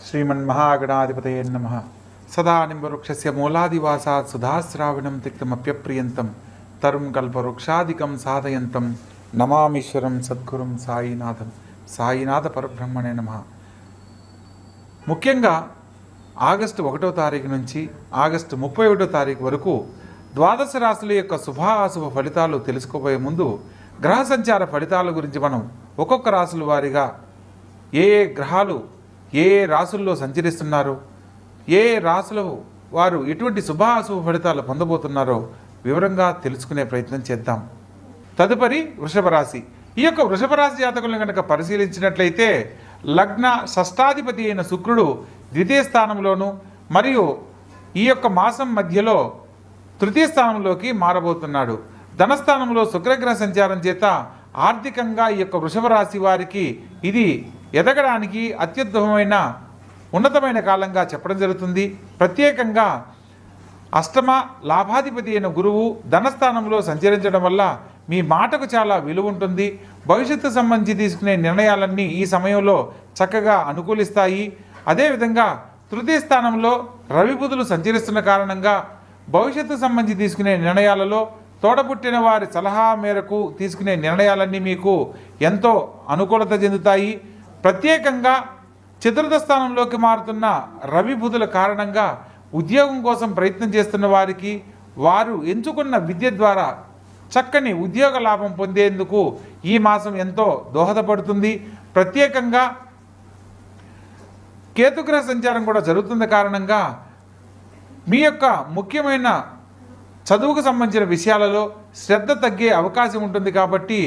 श्रीमन्महागणाधिपतये नमः। सदा निम्बवृक्षस्य मूलादिवासात् सुधाश्रावणं तिक्तमप्यप्रियन्तं तरुं कल्पवृक्षादिकं साधयन्तं नमामीश्वरं सद्गुरुं సాయినాథం సాయినాథ పరబ్రహ్మణే నమః। ముఖ్యంగా ఆగస్టు 1వ తారీఖు నుంచి ఆగస్టు 31వ తారీఖు వరకు ద్వాదశ రాశుల యొక్క శుభాశుభ ఫలితాలు తెలుసుకోబోయే ముందు గ్రహ సంచార ఫలితాల గురించి మనం ఒక్కొక్క రాశుల వారీగా ఏ గ్రహాలు ఏ రాశుల్లో సంచరిస్తున్నారో, ఏ రాశుల వారు ఎటువంటి శుభాశుభ ఫలితాలు పొందబోతున్నారో వివరంగా తెలుసుకునే ప్రయత్నం చేద్దాం। తదుపరి వృషభ రాశి। ఈ యొక్క వృషభ రాశి జాతకులను కనుక పరిశీలించినట్లయితే లగ్న షష్టాధిపతి అయిన శుక్రుడు ద్వితీయ స్థానంలోను మరియు ఈ యొక్క మాసం మధ్యలో తృతీయ స్థానంలోకి మారబోతున్నాడు। ధనస్థానంలో శుక్రగ్రహ సంచారం చేత ఆర్థికంగా ఈ యొక్క వృషభ రాశి వారికి ఇది ఎదగడానికి అత్యుత్తమమైన ఉన్నతమైన కాలంగా చెప్పడం జరుగుతుంది। ప్రత్యేకంగా అష్టమ లాభాధిపతి అయిన గురువు ధనస్థానంలో సంచరించడం వల్ల మీ మాటకు చాలా విలువ ఉంటుంది। భవిష్యత్తు సంబంధించి తీసుకునే నిర్ణయాలన్నీ ఈ సమయంలో చక్కగా అనుకూలిస్తాయి। అదేవిధంగా తృతీయ స్థానంలో రవి బుధులు సంచరిస్తున్న కారణంగా భవిష్యత్తు సంబంధించి తీసుకునే నిర్ణయాలలో తోడబుట్టిన వారి సలహా మేరకు తీసుకునే నిర్ణయాలన్నీ మీకు ఎంతో అనుకూలత చెందుతాయి। ప్రత్యేకంగా చతుర్థ స్థానంలోకి మారుతున్న రవి బుధుల కారణంగా ఉద్యోగం కోసం ప్రయత్నం చేస్తున్న వారికి వారు ఎంచుకున్న విద్య ద్వారా చక్కని ఉద్యోగ లాభం పొందేందుకు ఈ మాసం ఎంతో దోహదపడుతుంది। ప్రత్యేకంగా కేతుగ్రహ సంచారం కూడా జరుగుతున్న కారణంగా మీ యొక్క ముఖ్యమైన చదువుకు సంబంధించిన విషయాలలో శ్రద్ధ తగ్గే అవకాశం ఉంటుంది కాబట్టి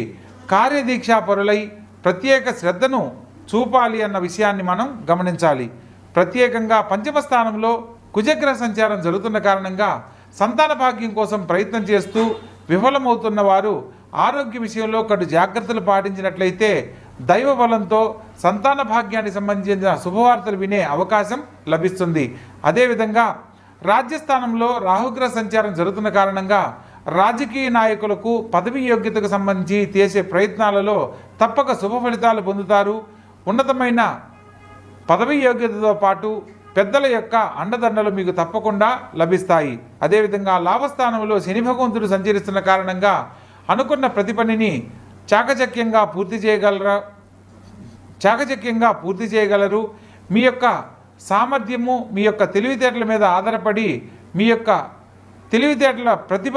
కార్యదీక్షా పరులై ప్రత్యేక శ్రద్ధను చూపాలి అన్న విషయాన్ని మనం గమనించాలి। ప్రత్యేకంగా పంచమ స్థానంలో కుజగ్రహ సంచారం జరుగుతున్న కారణంగా సంతాన భాగ్యం కోసం ప్రయత్నం చేస్తూ విఫలమవుతున్న వారు ఆరోగ్య విషయంలో కడు జాగ్రత్తలు పాటించినట్లయితే దైవ బలంతో సంతాన భాగ్యానికి సంబంధించిన శుభవార్తలు వినే అవకాశం లభిస్తుంది। అదేవిధంగా రాజ్యస్థానంలో రాహుగ్రహ సంచారం జరుగుతున్న కారణంగా రాజకీయ నాయకులకు పదవి యోగ్యతకు సంబంధించి చేసే ప్రయత్నాలలో తప్పక శుభ ఫలితాలు పొందుతారు। ఉన్నతమైన పదవి యోగ్యతతో పాటు పెద్దల యొక్క అండదండలు మీకు తప్పకుండా లభిస్తాయి। అదేవిధంగా లాభస్థానంలో శని భగవంతుడు సంచరిస్తున్న కారణంగా అనుకున్న ప్రతి పనిని చాకచక్యంగా పూర్తి చేయగలరు। మీ యొక్క సామర్థ్యము మీ యొక్క తెలివితేటల మీద ఆధారపడి మీ యొక్క తెలివితేటల ప్రతిభ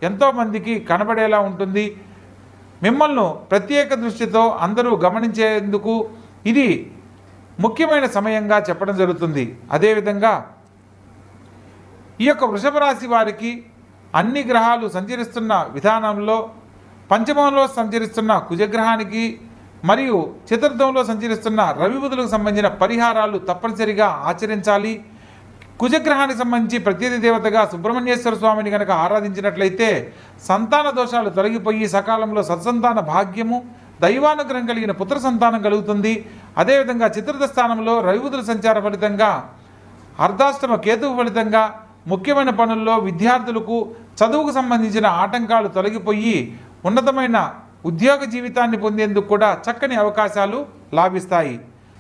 ఎంతోమందికి కనబడేలా ఉంటుంది। మిమ్మల్ని ప్రత్యేక దృష్టితో అందరూ గమనించేందుకు ఇది ముఖ్యమైన సమయంగా చెప్పడం జరుగుతుంది। అదేవిధంగా ఈ యొక్క వృషభ రాశి వారికి అన్ని గ్రహాలు సంచరిస్తున్న విధానంలో పంచమంలో సంచరిస్తున్న కుజగ్రహానికి మరియు చతుర్థంలో సంచరిస్తున్న రవి బుధులకు సంబంధించిన పరిహారాలు తప్పనిసరిగా ఆచరించాలి। కుజగ్రహానికి సంబంధించి ప్రత్యేక దేవతగా సుబ్రహ్మణ్యేశ్వర స్వామిని కనుక ఆరాధించినట్లయితే సంతాన దోషాలు తొలగిపోయి సకాలంలో సత్సంతాన భాగ్యము దైవానుగ్రహం కలిగిన పుత్ర సంతానం కలుగుతుంది। అదేవిధంగా చతుర్థ స్థానంలో రవి బుధుల సంచార ఫలితంగా అర్ధాష్టమ కేతువు ఫలితంగా ముఖ్యమైన పనుల్లో విద్యార్థులకు చదువుకు సంబంధించిన ఆటంకాలు తొలగిపోయి ఉన్నతమైన ఉద్యోగ జీవితాన్ని పొందేందుకు కూడా చక్కని అవకాశాలు లాభిస్తాయి।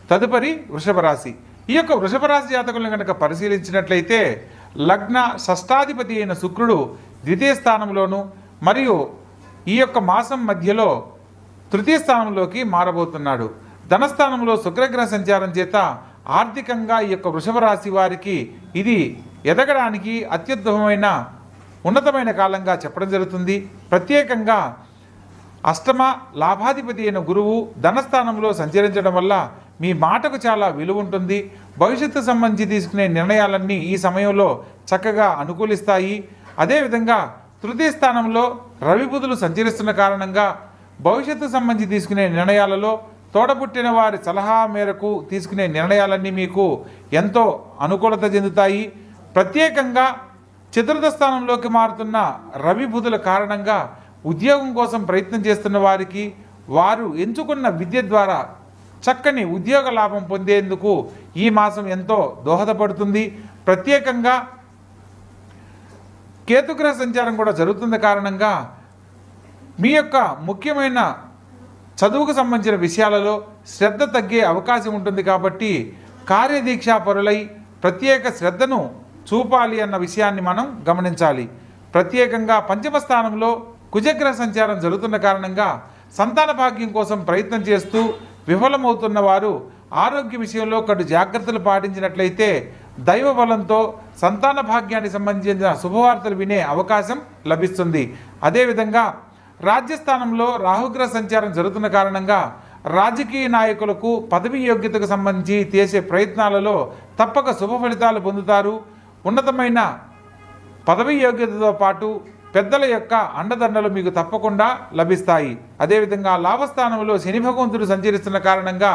తదుపరి వృషభ రాశి। ఈ యొక్క వృషభ రాశి జాతకులను కనుక పరిశీలించినట్లయితే లగ్న షష్టాధిపతి అయిన శుక్రుడు ద్వితీయ స్థానంలోను మరియు ఈ యొక్క మాసం మధ్యలో తృతీయ స్థానంలోకి మారబోతున్నాడు। ధనస్థానంలో శుక్రగ్రహ సంచారం చేత ఆర్థికంగా ఈ యొక్క వృషభ రాశి వారికి ఇది ఎదగడానికి అత్యుత్తమమైన ఉన్నతమైన కాలంగా చెప్పడం జరుగుతుంది। ప్రత్యేకంగా అష్టమ లాభాధిపతి అయిన గురువు ధనస్థానంలో సంచరించడం వల్ల మీ మాటకు చాలా విలువ ఉంటుంది। భవిష్యత్తు సంబంధించి తీసుకునే నిర్ణయాలన్నీ ఈ సమయంలో చక్కగా అనుకూలిస్తాయి। అదేవిధంగా తృతీయ స్థానంలో రవి బుధులు సంచరిస్తున్న కారణంగా భవిష్యత్తు సంబంధించి తీసుకునే నిర్ణయాలలో తోడబుట్టిన వారి సలహా మేరకు తీసుకునే నిర్ణయాలన్నీ మీకు ఎంతో అనుకూలత చెందుతాయి। ప్రత్యేకంగా చతుర్థ స్థానంలోకి మారుతున్న రవి బుధుల కారణంగా ఉద్యోగం కోసం ప్రయత్నం చేస్తున్న వారికి వారు ఎంచుకున్న విద్య ద్వారా చక్కని ఉద్యోగ లాభం పొందేందుకు ఈ మాసం ఎంతో దోహదపడుతుంది। ప్రత్యేకంగా కేతుగ్రహ సంచారం కూడా జరుగుతున్న కారణంగా మీ యొక్క ముఖ్యమైన చదువుకు సంబంధించిన విషయాలలో శ్రద్ధ తగ్గే అవకాశం ఉంటుంది కాబట్టి కార్యదీక్షాపరులై ప్రత్యేక శ్రద్ధను చూపాలి అన్న విషయాన్ని మనం గమనించాలి. ప్రత్యేకంగా పంచమ స్థానంలో కుజగ్రహ సంచారం జరుగుతున్న కారణంగా సంతాన భాగ్యం కోసం ప్రయత్నం చేస్తూ విఫలమవుతున్న వారు ఆరోగ్య విషయంలో కడు జాగ్రత్తలు పాటించినట్లయితే దైవ బలంతో సంతాన భాగ్యానికి సంబంధించిన శుభవార్తలు వినే అవకాశం లభిస్తుంది. అదేవిధంగా రాజ్యస్థానంలో రాహుగ్రహ సంచారం జరుగుతున్న కారణంగా రాజకీయ నాయకులకు పదవి యోగ్యతకు సంబంధించి చేసే ప్రయత్నాలలో తప్పక శుభ ఫలితాలు పొందుతారు. ఉన్నతమైన పదవి యోగ్యతతో పాటు పెద్దల యొక్క అండదండలు మీకు తప్పకుండా లభిస్తాయి. అదేవిధంగా లాభస్థానంలో శని భగవంతుడు సంచరిస్తున్న కారణంగా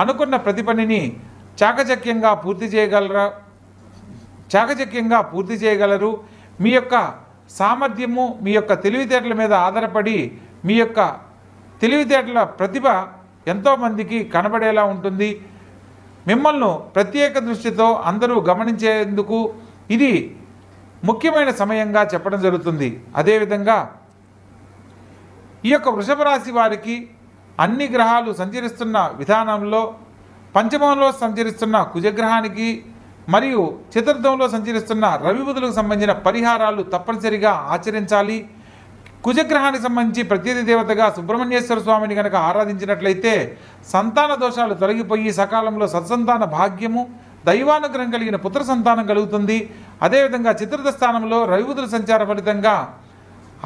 అనుకున్న ప్రతి పనిని చాకచక్యంగా పూర్తి చేయగలరు. మీ యొక్క సామర్థ్యము, మీ యొక్క తెలివితేటల మీద ఆధారపడి మీ యొక్క తెలివితేటల ప్రతిభ ఎంతోమందికి కనబడేలా ఉంటుంది. మిమ్మల్ని ప్రత్యేక దృష్టితో అందరూ గమనించేందుకు ఇది ముఖ్యమైన సమయంగా చెప్పడం జరుగుతుంది. అదేవిధంగా ఈ యొక్క వృషభ రాశి వారికి అన్ని గ్రహాలు సంచరిస్తున్న విధానంలో పంచమంలో సంచరిస్తున్న కుజగ్రహానికి మరియు చతుర్థంలో సంచరిస్తున్న రవి బుధులకు సంబంధించిన పరిహారాలు తప్పనిసరిగా ఆచరించాలి. కుజగ్రహానికి సంబంధించి ప్రత్యేక దేవతగా సుబ్రహ్మణ్యేశ్వర స్వామిని కనుక ఆరాధించినట్లయితే సంతాన దోషాలు తొలగిపోయి సకాలంలో సత్సంతాన భాగ్యము, దైవానుగ్రహం కలిగిన పుత్ర సంతానం కలుగుతుంది. అదేవిధంగా చతుర్థ స్థానంలో రవిబుధుల సంచార ఫలితంగా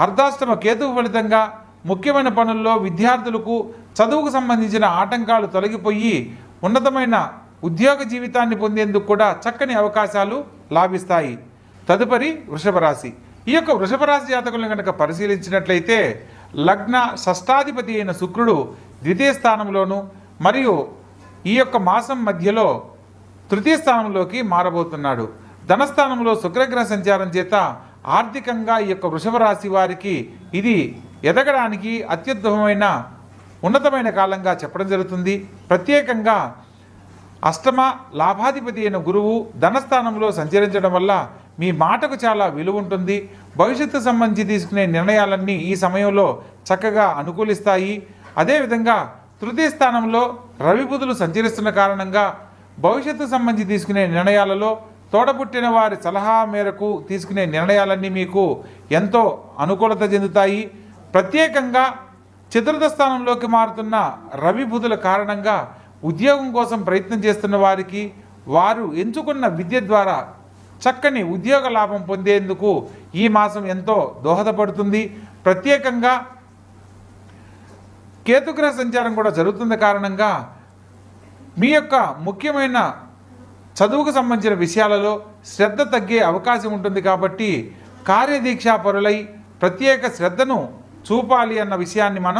అర్ధాష్టమ కేతువు ఫలితంగా ముఖ్యమైన పనుల్లో విద్యార్థులకు చదువుకు సంబంధించిన ఆటంకాలు తొలగిపోయి ఉన్నతమైన ఉద్యోగ జీవితాన్ని పొందేందుకు కూడా చక్కని అవకాశాలు లాభిస్తాయి. తదుపరి వృషభ రాశి. ఈ యొక్క వృషభ రాశి జాతకులను కనుక పరిశీలించినట్లయితే లగ్న షష్టాధిపతి అయిన శుక్రుడు ద్వితీయ స్థానంలోను మరియు ఈ యొక్క మాసం మధ్యలో తృతీయ స్థానంలోకి మారబోతున్నాడు. ధనస్థానంలో శుక్రగ్రహ సంచారం చేత ఆర్థికంగా ఈ యొక్క వృషభ రాశి వారికి ఇది ఎదగడానికి అత్యుత్తమమైన ఉన్నతమైన కాలంగా చెప్పడం జరుగుతుంది. ప్రత్యేకంగా అష్టమ లాభాధిపతి అయిన గురువు ధనస్థానంలో సంచరించడం వల్ల మీ మాటకు చాలా విలువ ఉంటుంది. భవిష్యత్తు సంబంధించి తీసుకునే నిర్ణయాలన్నీ ఈ సమయంలో చక్కగా అనుకూలిస్తాయి. అదేవిధంగా తృతీయ స్థానంలో రవి బుధులు సంచరిస్తున్న కారణంగా భవిష్యత్తు సంబంధించి తీసుకునే నిర్ణయాలలో తోడపుట్టిన వారి సలహా మేరకు తీసుకునే నిర్ణయాలన్నీ మీకు ఎంతో అనుకూలత చెందుతాయి. ప్రత్యేకంగా చతుర్థ స్థానంలోకి మారుతున్న రవి బుధుల కారణంగా ఉద్యోగం కోసం ప్రయత్నం చేస్తున్న వారికి వారు ఎంచుకున్న విద్య ద్వారా చక్కని ఉద్యోగ లాభం పొందేందుకు ఈ మాసం ఎంతో దోహదపడుతుంది. ప్రత్యేకంగా కేతుగ్రహ సంచారం కూడా జరుగుతున్న కారణంగా మీ యొక్క ముఖ్యమైన చదువుకు సంబంధించిన విషయాలలో శ్రద్ధ తగ్గే అవకాశం ఉంటుంది. కాబట్టి కార్యదీక్షాపరులై ప్రత్యేక శ్రద్ధను చూపాలి అన్న విషయాన్ని మనం